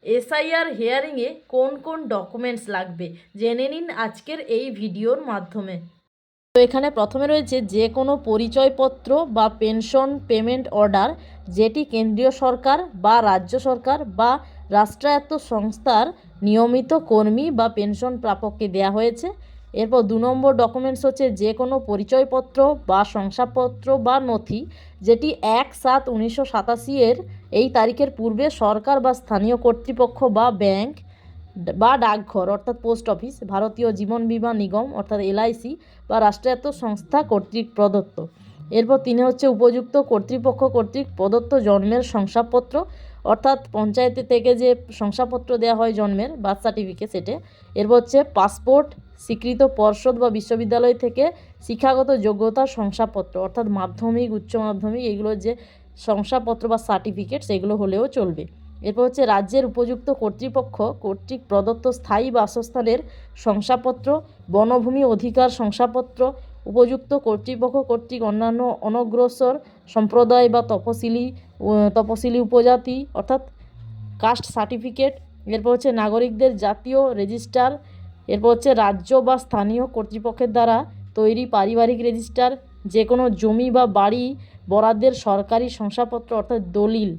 SIR হিয়ারিংয়ে কোন কোন documents লাগবে জেনে নিন আজকের এই ভিডিওর মাধ্যমে। তো এখানে প্রথমে রয়েছে যে কোনো পরিচয়পত্র বা পেনশন পেমেন্ট অর্ডার যেটি কেন্দ্রীয় সরকার বা রাজ্য সরকার বা রাষ্ট্রায়ত্ত সংস্থার নিয়মিত কর্মী বা পেনশন প্রাপককে দেওয়া হয়েছে। এরপর 2 নম্বর ডকুমেন্টস হচ্ছে যে কোনো পরিচয়পত্র বা শংসাপত্র বা নথি যেটি 1/7/1987 এর এই তারিখের পূর্বে সরকার বা স্থানীয় কর্তৃপক্ষ বা ব্যাংক বা ডাকঘর অর্থাৎ পোস্ট অফিস, ভারতীয় জীবন বীমা নিগম অর্থাৎ এলআইসি বা রাষ্ট্রায়ত্ত সংস্থা কর্তৃক প্রদত্ত। এরপর 3 হচ্ছে উপযুক্ত কর্তৃপক্ষ কর্তৃক প্রদত্ত জন্মের শংসাপত্র অর্থাৎ পঞ্চায়েত থেকে যে শংসাপত্র দেওয়া হয় জন্মের বার্থ সার্টিফিকেট সেটে। এরপর হচ্ছে পাসপোর্ট, স্বীকৃত পর্ষদ বা বিশ্ববিদ্যালয় থেকে শিক্ষাগত যোগ্যতার শংসাপত্র অর্থাৎ মাধ্যমিক উচ্চ মাধ্যমিক এগুলোর যে শংসাপত্র বা সার্টিফিকেট সেগুলো হলেও চলবে। এরপর হচ্ছে রাজ্যের উপযুক্ত কর্তৃপক্ষ কর্তৃক প্রদত্ত স্থায়ী বাসস্থানের শংসাপত্র, বনভূমি অধিকার শংসাপত্র, উপযুক্ত কর্তৃপক্ষ কর্তৃক অন্যান্য অনগ্রসর সম্প্রদায় বা তপশিলি উপজাতি অর্থাৎ কাস্ট সার্টিফিকেট। এরপর হচ্ছে নাগরিকদের জাতীয় রেজিস্টার। এরপর হচ্ছে রাজ্য বা স্থানীয় কর্তৃপক্ষের দ্বারা তৈরি পারিবারিক রেজিস্টার, যে কোনো জমি বা বাড়ি বরাদ্দের সরকারি শংসাপত্র অর্থাৎ দলিল